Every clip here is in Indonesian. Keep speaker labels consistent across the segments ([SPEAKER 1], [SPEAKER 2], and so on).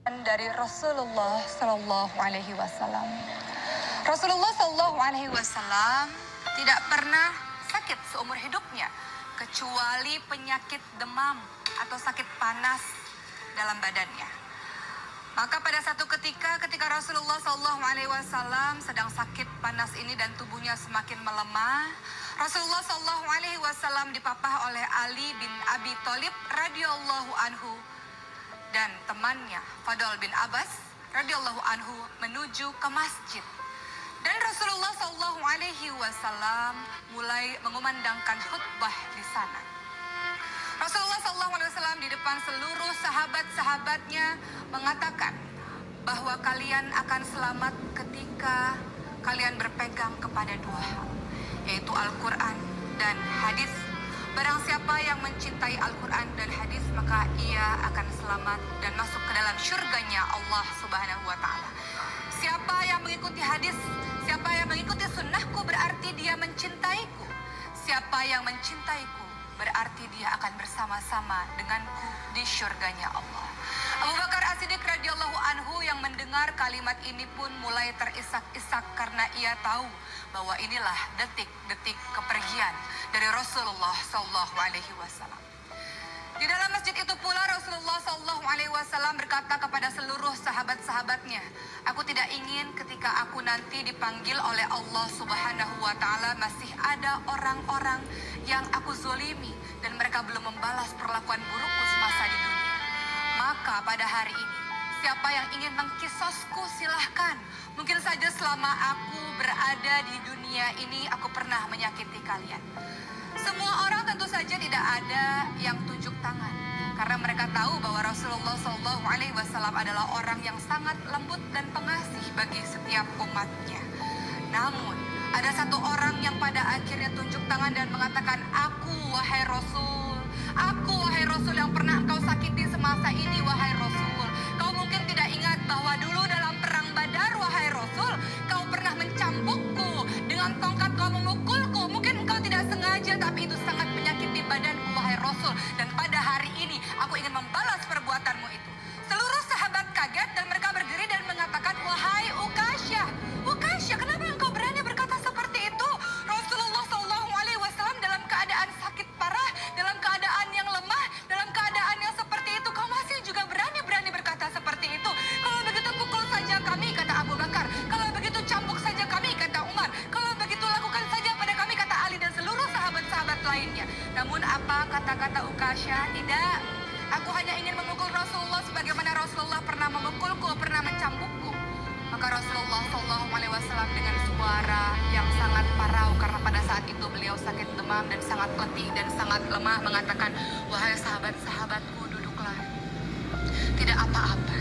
[SPEAKER 1] Dari Rasulullah Sallallahu Alaihi Wasallam. Rasulullah Sallallahu Alaihi Wasallam tidak pernah sakit seumur hidupnya kecuali penyakit demam atau sakit panas dalam badannya. Maka pada satu ketika Rasulullah Sallallahu Alaihi Wasallam sedang sakit panas ini dan tubuhnya semakin melemah, Rasulullah Sallallahu Alaihi Wasallam dipapah oleh Ali bin Abi Thalib radhiyallahu anhu dan temannya Fadl bin Abbas radhiyallahu anhu menuju ke masjid. Dan Rasulullah Shallallahu Alaihi Wasallam mulai mengumandangkan khutbah di sana. Rasulullah Shallallahu Alaihi Wasallam di depan seluruh sahabat-sahabatnya mengatakan bahwa kalian akan selamat ketika kalian berpegang kepada dua hal, yaitu Al-Quran dan hadis. Barang siapa yang mencintai Al-Quran dan hadis, maka ia akan selamat dan masuk ke dalam syurganya Allah Subhanahu wa Ta'ala. Siapa yang mengikuti hadis, siapa yang mengikuti sunnahku, berarti dia mencintaiku. Siapa yang mencintaiku, berarti dia akan bersama-sama denganku di syurganya Allah. Abu Bakar As-Siddiq radhiyallahu anhu yang mendengar kalimat ini pun mulai terisak-isak karena ia tahu bahwa inilah detik-detik kepergian dari Rasulullah Sallallahu Alaihi Wasallam. Di dalam masjid itu pula Rasulullah Sallallahu Alaihi Wasallam berkata kepada seluruh sahabat-sahabatnya, aku tidak ingin ketika aku nanti dipanggil oleh Allah Subhanahu Wa Taala masih ada orang-orang yang aku zolimi dan mereka belum membalas perlakuan burukku semasa di dunia. Maka pada hari ini, siapa yang ingin mengkisosku silahkan. Mungkin saja selama aku berada di dunia ini, aku pernah menyakiti kalian. Semua orang tentu saja tidak ada yang tunjuk tangan. Karena mereka tahu bahwa Rasulullah SAW adalah orang yang sangat lembut dan pengasih bagi setiap umatnya. Namun, ada satu orang yang pada akhirnya tunjuk tangan dan mengatakan, aku wahai Rasul. Aku wahai Rasul yang pernah engkau sakiti semasa ini wahai Rasul. Kau mungkin tidak ingat bahwa dulu dalam perang Badar wahai Rasul, kau pernah mencambukku dengan tongkat, kau memukulku. Mungkin engkau tidak sengaja, tapi itu sangat menyakiti badanku wahai Rasul. Dan pada hari ini aku ingin membalas perbuatanmu itu. Seluruh sahabat kaget dan mereka berdiri dan mengatakan, wahai Ukasyah, Ukasyah, kenapa engkau berani berkata seperti itu? Rasulullah SAW dalam keadaan sakit parah, dalam keadaan yang lemah, dalam keadaan yang seperti itu, kau masih juga berani berkata seperti itu. Kalau begitu pukul saja kami, kata Abu Bakar. Kalau begitu cambuk saja kami, kata Umar. Kalau begitu lakukan saja pada kami, kata Ali dan seluruh sahabat-sahabat lainnya. Namun apa kata-kata Ukasyah? Tidak, aku hanya ingin memukul Rasulullah sebagaimana Rasulullah pernah memukulku, pernah mencambukku. Maka Rasulullah SAW dengan suara yang sangat parau, karena pada saat itu beliau sakit demam dan sangat letih dan sangat lemah, mengatakan, wahai sahabat-sahabatku, duduklah. Tidak apa-apa,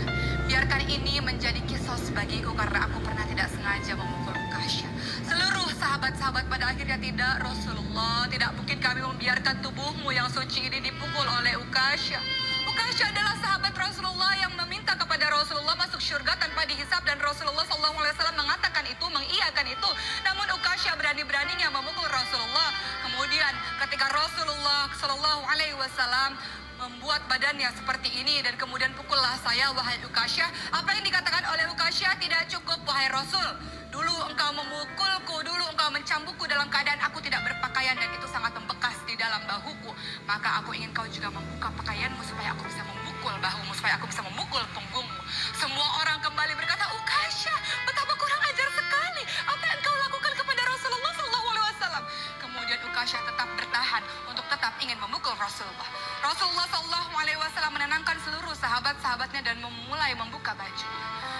[SPEAKER 1] biarkan ini menjadi kisos bagiku karena aku pernah tidak sengaja memukul Ukasyah. Seluruh sahabat-sahabat pada akhirnya, tidak Rasulullah, tidak mungkin kami membiarkan tubuhmu yang suci ini dipukul oleh Ukasyah. Ukasyah adalah sahabat Rasulullah yang meminta kepada Rasulullah masuk surga tanpa dihisab, dan Rasulullah SAW mengatakan itu, mengiyakan itu. Namun Ukasyah berani-beraninya memukul Rasulullah. Kemudian ketika Rasulullah SAW membuat badannya seperti ini dan kemudian pukullah saya wahai Ukasyah, apa yang dikatakan oleh Ukasyah? Tidak cukup wahai Rasul. Dulu engkau memukulku, dulu engkau mencambukku dalam keadaan aku tidak berpakaian dan itu sangat membekas di dalam bahuku. Maka aku ingin kau juga membuka pakaianmu supaya aku bisa memukul bahumu, supaya aku bisa memukul punggungmu. Semua orang kembali berkata, Ukasyah, betapa kurang ajar sekali. Apa yang kau lakukan kepada Rasulullah SAW? Kemudian Ukasyah tetap bertahan untuk tetap ingin memukul Rasulullah. Rasulullah SAW menenangkan seluruh sahabat-sahabatnya dan memulai membuka baju.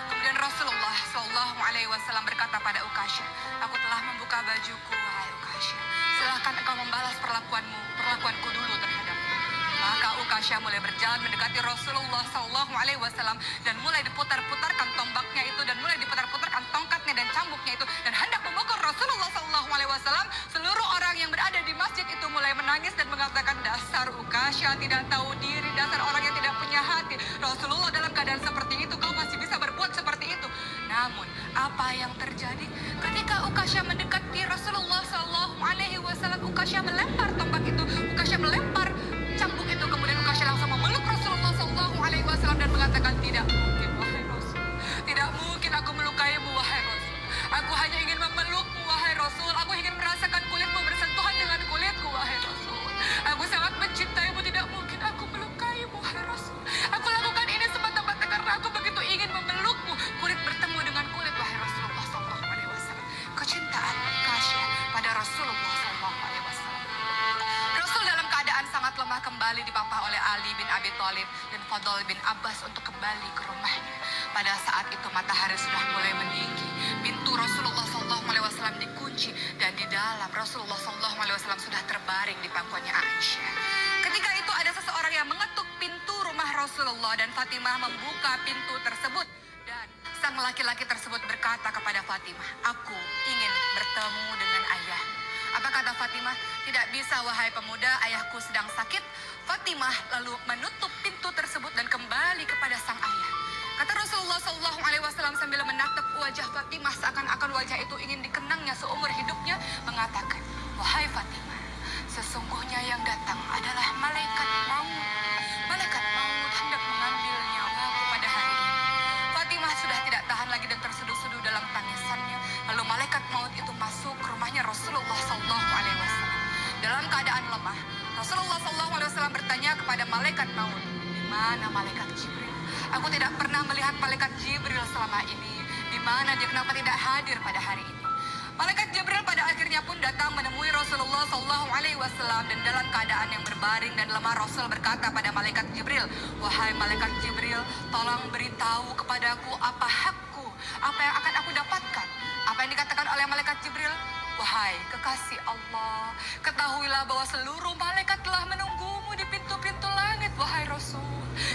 [SPEAKER 1] Kemudian Rasulullah SAW berkata pada Ukasyah, aku telah membuka bajuku wahai Ukasyah. Silahkan engkau membalas perlakuanku dulu terhadapku. Maka Ukasyah mulai berjalan mendekati Rasulullah SAW dan mulai diputar-putarkan tombaknya itu dan mulai diputar-putarkan tongkatnya dan cambuknya itu dan hendak memukul Rasulullah SAW. Seluruh orang yang berada di masjid itu mulai menangis dan mengatakan, dasar Ukasyah tidak tahu diri, dasar orang yang tidak punya hati. Rasulullah dalam keadaan seperti itu, kau masih bisa berbuat seperti itu. Namun apa yang terjadi ketika Ukasyah mendekati Rasulullah SAW? Ukasyah melempar tombak itu, Ukasyah melempar cambuk itu, kemudian Ukasyah langsung memeluk Rasulullah SAW dan mengatakan, tidak mungkin Fadl bin Abbas untuk kembali ke rumahnya. Pada saat itu matahari sudah mulai meninggi. Pintu Rasulullah SAW dikunci dan di dalam Rasulullah SAW sudah terbaring di pangkuannya Aisyah. Ketika itu ada seseorang yang mengetuk pintu rumah Rasulullah dan Fatimah membuka pintu tersebut. Dan sang laki-laki tersebut berkata kepada Fatimah, "Aku ingin bertemu dengan ayahmu." Apa kata Fatimah? "Tidak bisa wahai pemuda, ayahku sedang sakit." Fatimah lalu menutup pintu tersebut dan kembali kepada sang ayah. Kata Rasulullah SAW sambil menatap wajah Fatimah seakan-akan wajah itu ingin dikenangnya seumur hidupnya, mengatakan, "Wahai Fatimah, sesungguhnya yang datang adalah malaikat maut. Malaikat maut hendak mengambil nyawaku pada hari ini." Fatimah sudah tidak tahan lagi dan terseduh-seduh dalam tangisannya. Lalu malaikat maut itu masuk ke rumahnya Rasulullah SAW. Dalam keadaan lemah, Rasulullah SAW bertanya kepada malaikat maut, "Di mana malaikat Jibril? Aku tidak pernah melihat malaikat Jibril selama ini. Di mana dia? Kenapa tidak hadir pada hari ini?" Malaikat Jibril pada akhirnya pun datang menemui Rasulullah SAW dan dalam keadaan yang berbaring dan lemah Rasul berkata pada malaikat Jibril, "Wahai malaikat Jibril, tolong beritahu kepadaku apa hakku, apa yang akan aku dapatkan." Apa yang dikatakan oleh malaikat Jibril? "Wahai kekasih Allah, ketahuilah bahwa seluruh malaikat telah menunggumu di pintu-pintu langit, wahai Rasul.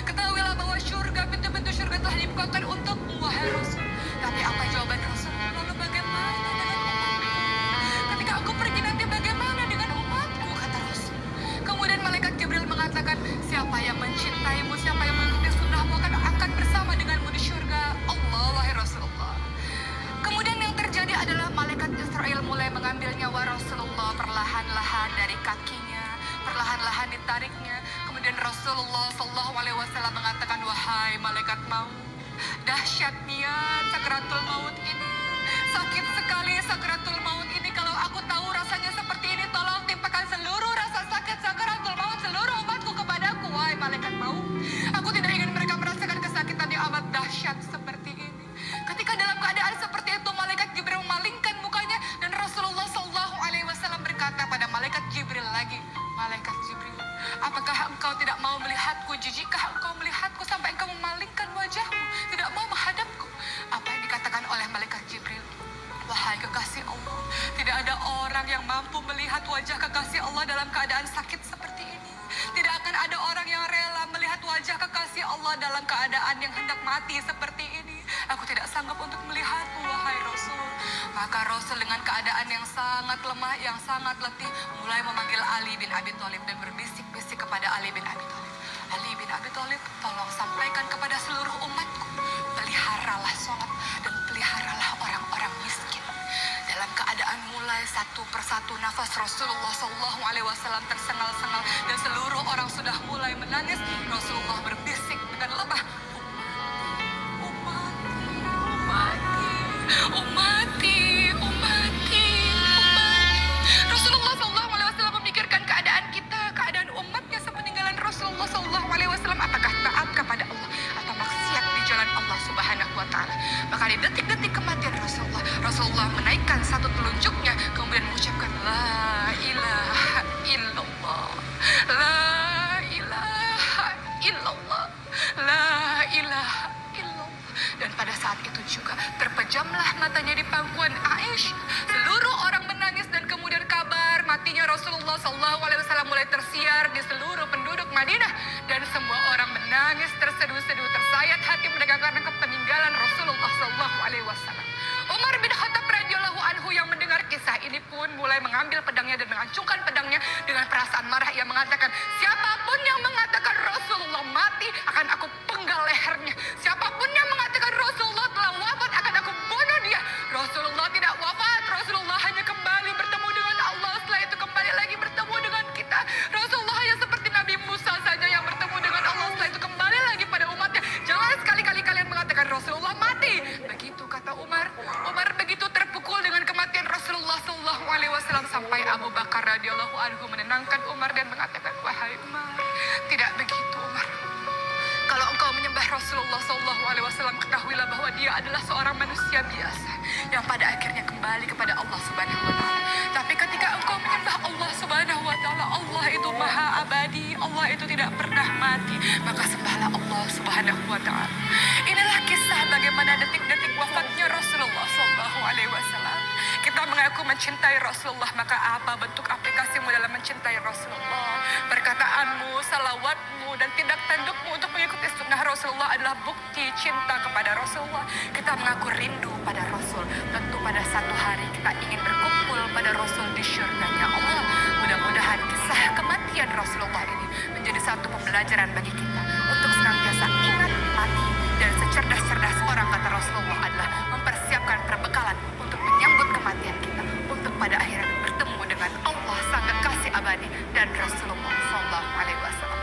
[SPEAKER 1] Ketahuilah bahwa surga, pintu-pintu surga telah dibukakan untukmu, wahai Rasul." Tapi apa jawaban Rasul? "Lalu bagaimana dengan umatku? Ketika aku pergi nanti bagaimana dengan umatku?" kata Rasul. Kemudian malaikat Jibril mengatakan, "Siapa yang mencintaimu, siapa yang mengikuti sunnahmu akan bersama denganmu di surga Allah, wahai Rasulullah." Kemudian yang terjadi adalah malaikat Israel mulai mengambil nyawa Rasulullah perlahan-lahan dari kakinya, perlahan-lahan ditariknya. Kemudian Rasulullah SAW mengatakan, "Wahai malaikat maut, dahsyat niat sakaratul maut ini. Sakit sekali sakaratul maut ini. Kalau aku tahu rasanya seperti ini, tolong timpakan seluruh rasa sakit sakaratul maut seluruh umatku kepadaku, wahai malaikat maut. Aku tidak ingin mereka merasakan kesakitan yang amat dahsyat seperti ini." Ketika dalam keadaan seperti itu, malaikat Jibril memalingkan mukanya dan Rasulullah SAW berkata pada malaikat Jibril lagi, "Malaikat Jibril, apakah engkau tidak mau melihatku? Jijikkah engkau melihatku sampai engkau memalingkan wajahmu, tidak mau menghadapku?" Apa yang dikatakan oleh malaikat Jibril? "Wahai kekasih Allah, tidak ada orang yang mampu melihat wajah kekasih Allah dalam keadaan sakit seperti ini. Tidak akan ada orang yang rela melihat wajah kekasih Allah dalam keadaan yang hendak mati seperti ini. Aku tidak sanggup untuk melihatmu, wahai Rasul." Maka Rasul dengan keadaan yang sangat lemah, yang sangat letih, mulai memanggil Ali bin Abi Thalib dan berbisik-bisik kepada Ali bin Abi Thalib, "Ali bin Abi Thalib, tolong sampaikan kepada seluruh umatku, peliharalah sholat dan peliharalah orang-orang miskin." Dalam keadaan mulai satu persatu nafas Rasulullah SAW tersengal-sengal dan seluruh orang sudah mulai menangis, Rasulullah berbisik dengan lemah, "Umati, umati, umati." Rasulullah SAW memikirkan keadaan kita, keadaan umatnya sepeninggalan Rasulullah SAW. Apakah taat kepada Allah atau maksiat di jalan Allah Subhanahu wa Ta'ala? Maka di detik-detik kematian Rasulullah menaikkan satu telunjuknya, kemudian mengucapkan, "La ilaha illallah, la ilaha illallah, la ilaha illallah." Dan pada saat itu juga terpejamlah matanya di pangkuan Aisyah. Seluruh orang menangis dan kemudian kabar matinya Rasulullah SAW mulai tersiar di seluruh penduduk Madinah. Dan semua orang menangis terseduh-seduh, tersayat hati mereka karena kepeninggalan Rasulullah SAW. Umar bin Khattab radhiyallahu anhu yang mendengar kisah ini pun mulai mengambil pedangnya dan mengacungkan pedangnya dengan perasaan marah. Ia mengatakan, "Siapapun yang mengatakan Rasulullah mati, akan aku penggal lehernya. Siapapun yang mengatakan Rasulullah telah wafat, akan aku bunuh dia." Rasulullah tidak wafat. Rasulullah hanya kembali bertemu dengan Allah. Setelah itu kembali lagi bertemu dengan kita. Rasulullah hanya seperti Nabi Musa saja yang bertemu dengan Allah. Setelah itu kembali lagi pada umatnya. Jangan sekali-kali kalian mengatakan Rasulullah mati. Begitu kata Umar. Umar begitu terpukul dengan kematian Rasulullah SAW sampai Abu Bakar radhiyallahu anhu menenangkan Umar dan mengatakan, "Wahai Umar, tidak begitu Umar. Kalau engkau menyembah Rasulullah SAW, ketahuilah bahwa dia adalah seorang manusia biasa yang pada akhirnya kembali kepada Allah Subhanahu wa Ta'ala. Tapi ketika engkau menyembah Allah Subhanahu wa Ta'ala, Allah itu maha abadi, Allah Rasulullah itu tidak pernah mati, maka sembahlah Allah Subhanahu wa taala. Inilah kisah bagaimana detik-detik wafatnya Rasulullah sallallahu alaihi wasallam. Kita mengaku mencintai Rasulullah, maka apa bentuk aplikasimu dalam mencintai Rasulullah? Perkataanmu, salawatmu, dan tindak tandukmu untuk mengikuti sunnah Rasulullah adalah bukti cinta kepada Rasulullah. Kita mengaku rindu pada Rasul. Tentu pada satu hari kita ingin berkumpul pada Rasul di syurganya Allah. Mudah-mudahan kisah kematian Rasulullah ini menjadi satu pembelajaran bagi kita untuk senantiasa ingat mati, dan secerdas-cerdas orang, kata Rasulullah, adalah mempersiapkan perbekalan untuk menyambut kematian kita, untuk pada akhirnya bertemu dengan Allah sang kekasih abadi dan Rasulullah sallallahu alaihi wasallam.